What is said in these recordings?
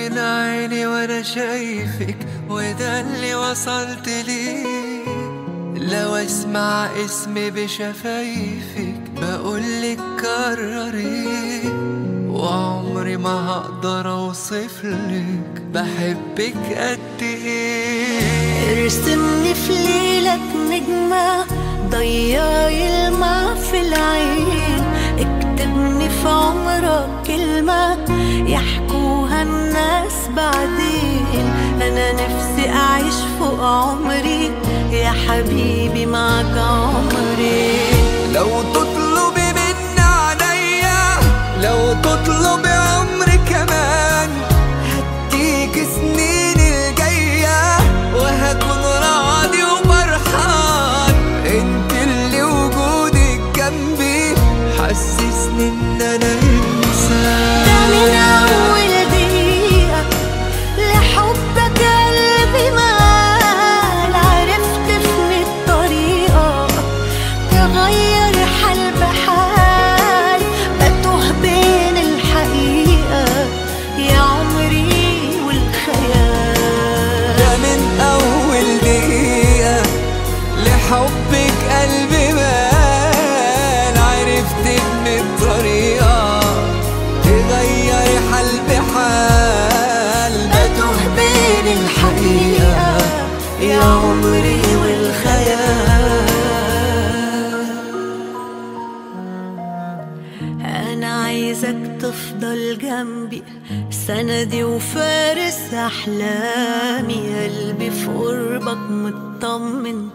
بين عيني وانا شايفك، وده اللي وصلت ليه. لو اسمع اسمي بشفايفك بقولك كرري، وعمري ما هقدر اوصفلك بحبك قد ايه. ارسمني في ليلك نجمة ضيعي الماء في العين، اكتبني في عمرك كلمة يحكوها الناس بعدين. انا نفسي اعيش فوق عمري يا حبيبي معك عمري. لو تطلبي مني عليا، لو تطلبي عمري كمان، هديك سنين الجاية وهكون راضي وفرحان. انت اللي وجودك جنبي حسسني ان انا انسان. ده من اول دقيقة لحبك قلبي مال، عرفت في الطريقة تغير حال بحال، بتوه بين الحقيقة يا عمري والخيال. ده من اول دقيقة لحبك قلبي مال، عرفت ان الطريقة تغير حال بحال، بتوه بين الحقيقة يا عمري والخيال. أنا عايزك تفضل جنبي سندي وفارس أحلامي، قلبي في قربك مطمن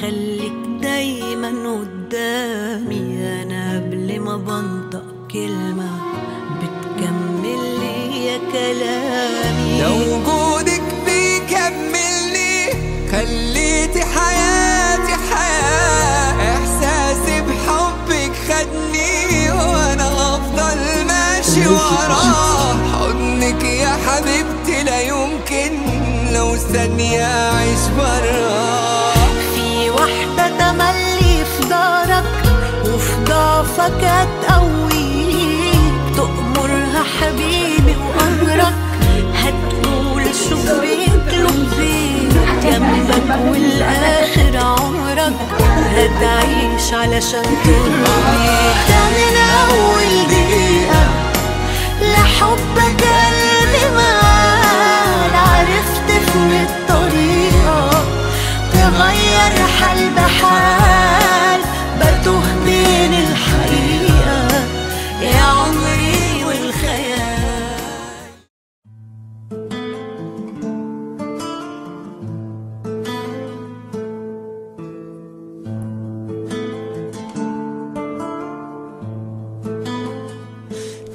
خليك دايما قدامي. أنا قبل ما بنطق كلمة بتكمل لي يا كلامي. لو وجودك بيكملني خليتي حياتي حياة، إحساسي بحبك خدني وأنا أفضل ماشي وراه. حضنك يا حبيبتي لا يمكن لو ثانية أعيش براه. في واحدة تملي في دارك وفي ضعفك هتقويك، تأمرها حبيبي وأمرك هتقول شو بيطلب فيك. جنبك والآخر عمرك هتعيش علشان ترضيك. ده من أول دقيقة لحبك قلبي مال، عرفت في الطريقة تغير حال بحال، بتوه بين الحقيقة يا عمري والخيال.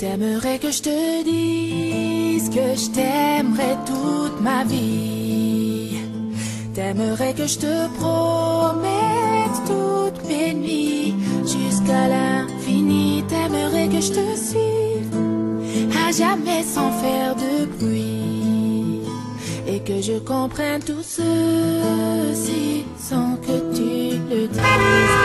T'aimerais que je te dise que je t'aimerais toute ma vie. T'aimerais que je te promette toutes mes nuits jusqu'à l'infini. T'aimerais que je te suive à jamais sans faire de bruit, et que je comprenne tout ceci sans que tu le dises.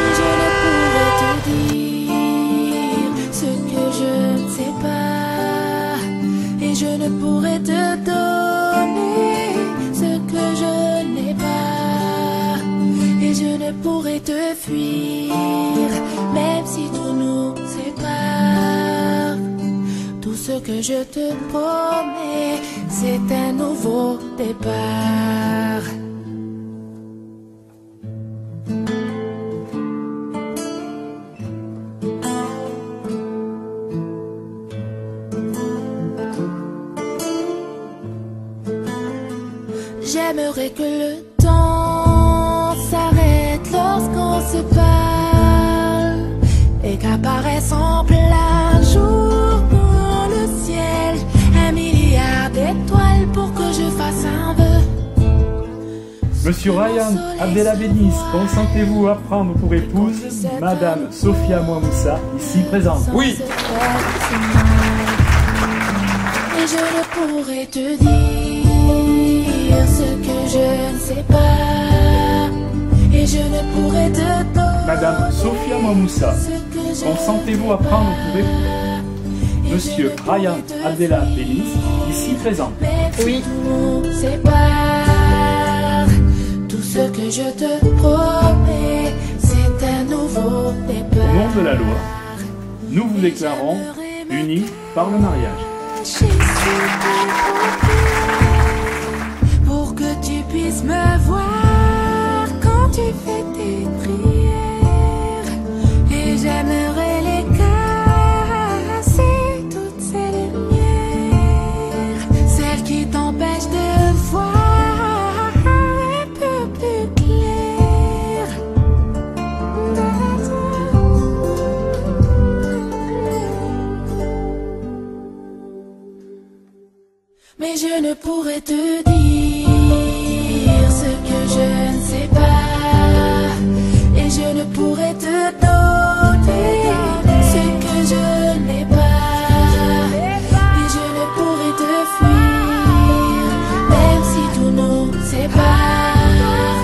Et je ne pourrais te dire ce que je ne sais pas, et je ne pourrais te donner ce que je n'ai pas, et je ne pourrais te fuir même si tout nous sépare. Tout ce que je te promets, c'est un nouveau départ. J'aimerais que le temps s'arrête lorsqu'on se parle, et qu'apparaisse en plein jour dans le ciel un milliard d'étoiles pour que je fasse un vœu. Monsieur Ryan Abdelabedis, consentez-vous à prendre pour épouse Madame Sophia Mouamoussa, ici présente? Oui. Et je ne pourrais te dire ce que je ne sais pas, et je ne pourrais te donner Madame Sophia Mouamoussa, ce que je consentez-vous à prendre pour épouse? Monsieur Ryan Abdella Benis, ici présent. Oui. Tout ce que je te promets, c'est un nouveau départ. Au nom de la loi, nous vous déclarons unis par le mariage. Pour que tu puisses me voir quand tu fais tes prières. Et j'aimerais les casser, toutes ces lumières, celles qui t'empêchent de voir un peu plus clair. Mais je ne pourrais te dire ce que je ne sais pas, et je ne pourrais te donner ce que je n'ai pas, et je ne pourrais te fuir, même si tout nous sépare.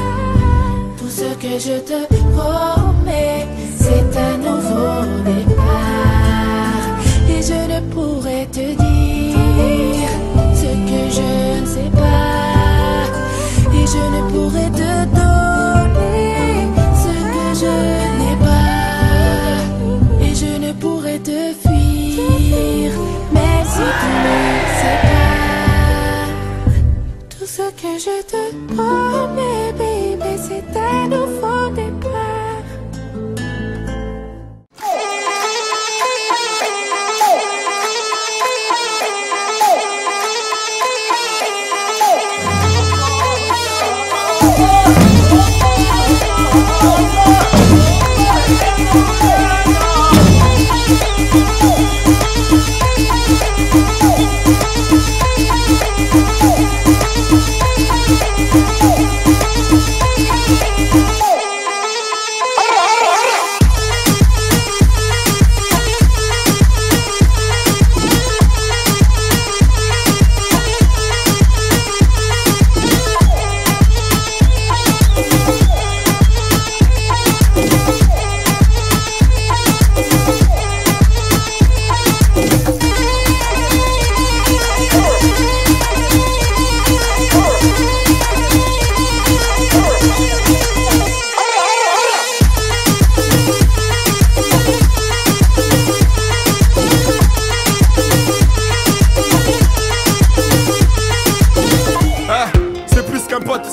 Tout ce que je te promets, c'est un nouveau départ, et je ne pourrais te dire ce que je ne sais pas, et je ne pourrais te donner ce que je n'ai pas, et je ne pourrais te fuir, même si tu ne sais pas. Tout ce que je te promets, baby, c'est un nouveau départ.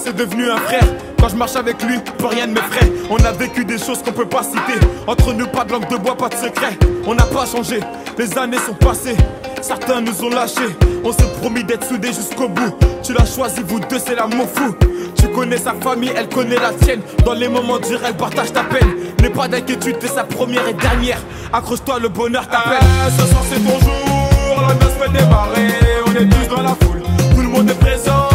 C'est devenu un frère. Quand je marche avec lui, plus rien ne m'effraie. On a vécu des choses qu'on peut pas citer. Entre nous, pas de langue de bois, pas de secret. On n'a pas changé, les années sont passées. Certains nous ont lâchés. On s'est promis d'être soudés jusqu'au bout. Tu l'as choisi, vous deux, c'est l'amour fou. Tu connais sa famille, elle connaît la tienne. Dans les moments durs, elle partage ta peine. N'aie pas d'inquiétude, t'es sa première et dernière. Accroche-toi, le bonheur t'appelle. Ce soir c'est ton jour, la noce fait démarrer. On est tous dans la foule, tout le monde est présent.